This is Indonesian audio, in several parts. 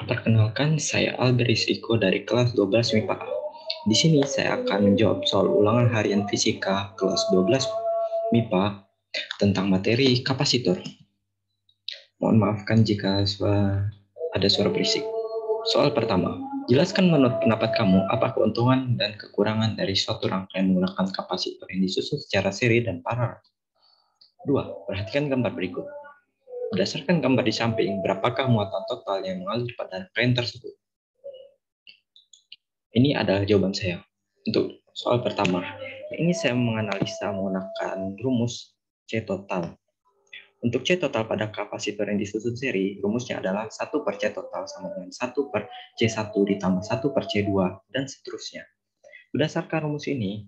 Perkenalkan, saya Alberis Iko dari kelas 12 MIPA A. Di sini saya akan menjawab soal ulangan harian fisika kelas 12 MIPA tentang materi kapasitor. Mohon maafkan jika ada suara berisik. Soal pertama, jelaskan menurut pendapat kamu apa keuntungan dan kekurangan dari suatu rangkaian menggunakan kapasitor yang disusun secara seri dan paralel. 2. Perhatikan gambar berikut. Berdasarkan gambar di samping, berapakah muatan total yang mengalir pada rangkaian tersebut? Ini adalah jawaban saya. Untuk soal pertama, ini saya menganalisa menggunakan rumus C total. Untuk C total pada kapasitor yang disusun seri, rumusnya adalah 1 per C total sama dengan 1 per C1 ditambah 1 per C2, dan seterusnya. Berdasarkan rumus ini,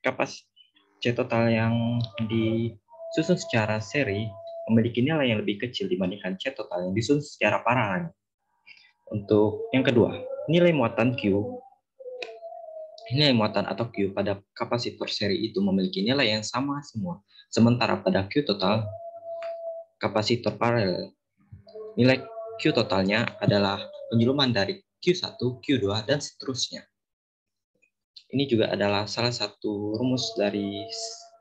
C total yang disusun secara seri memiliki nilai yang lebih kecil dibandingkan C total yang disusun secara paralel. Untuk yang kedua, nilai muatan atau Q pada kapasitor seri itu memiliki nilai yang sama semua. Sementara pada Q total kapasitor paralel, nilai Q totalnya adalah penjuluman dari Q1, Q2, dan seterusnya. Ini juga adalah salah satu rumus dari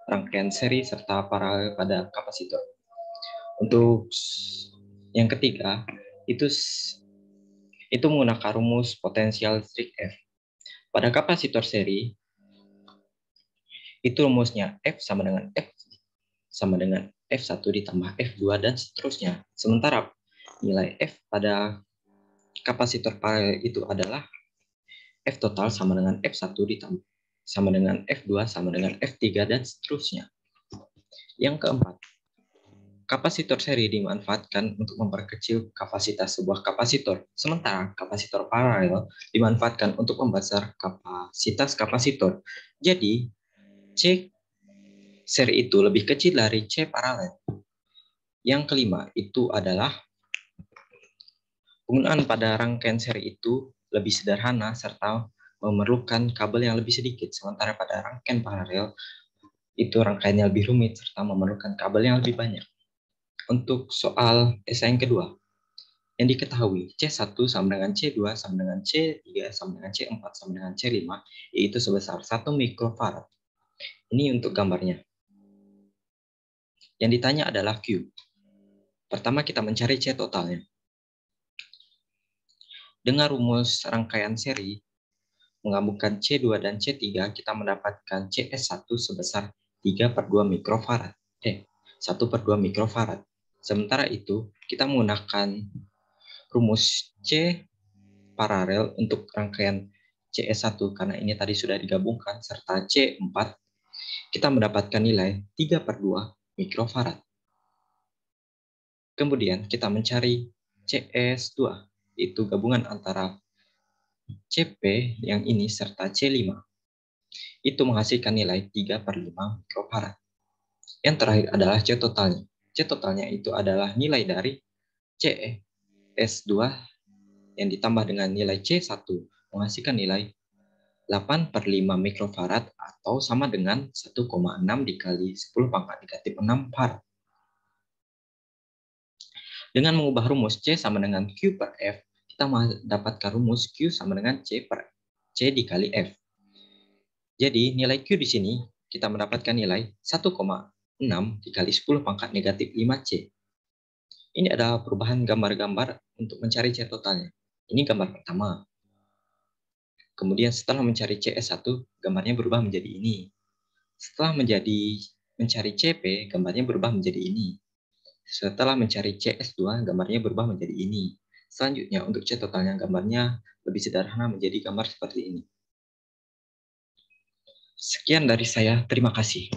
rangkaian seri serta paralel pada kapasitor. Untuk yang ketiga, itu menggunakan rumus potensial listrik F. Pada kapasitor seri, itu rumusnya F sama dengan F1 ditambah F2 dan seterusnya. Sementara nilai F pada kapasitor paralel itu adalah F total sama dengan F1 ditambah sama dengan F2 sama dengan F3 dan seterusnya. Yang keempat, kapasitor seri dimanfaatkan untuk memperkecil kapasitas sebuah kapasitor, sementara kapasitor paralel dimanfaatkan untuk membesar kapasitas kapasitor. Jadi, C seri itu lebih kecil dari C paralel. Yang kelima, itu adalah penggunaan pada rangkaian seri itu lebih sederhana serta memerlukan kabel yang lebih sedikit, sementara pada rangkaian paralel itu rangkaiannya lebih rumit serta memerlukan kabel yang lebih banyak. Untuk soal esai yang kedua, yang diketahui C1 sama dengan C2 sama dengan C3 sama dengan C4 sama dengan C5, yaitu sebesar 1 mikrofarad. Ini untuk gambarnya. Yang ditanya adalah Q. Pertama kita mencari C totalnya. Dengan rumus rangkaian seri, menggabungkan C2 dan C3, kita mendapatkan CS1 sebesar 3 per 2 mikrofarad. 1 per 2 mikrofarad. Sementara itu, kita menggunakan rumus C paralel untuk rangkaian CS1, karena ini tadi sudah digabungkan, serta C4, kita mendapatkan nilai 3 per 2 mikrofarad. Kemudian kita mencari CS2, yaitu gabungan antara CP yang ini serta C5. Itu menghasilkan nilai 3 per 5 mikrofarad. Yang terakhir adalah C totalnya. C totalnya itu adalah nilai dari CS2 yang ditambah dengan nilai C1 menghasilkan nilai 8 per 5 mikrofarad atau sama dengan 1,6 dikali 10 pangkat negatif 6 farad. Dengan mengubah rumus C sama dengan Q per F, kita mendapatkan rumus Q sama dengan C per C dikali F. Jadi nilai Q di sini kita mendapatkan nilai 1,6 dikali 10 pangkat negatif 5C. Ini adalah perubahan gambar-gambar untuk mencari C totalnya. Ini gambar pertama. Kemudian setelah mencari CS1, gambarnya berubah menjadi ini. Setelah mencari CP, gambarnya berubah menjadi ini. Setelah mencari CS2, gambarnya berubah menjadi ini. Selanjutnya, untuk C totalnya, gambarnya lebih sederhana menjadi gambar seperti ini. Sekian dari saya, terima kasih.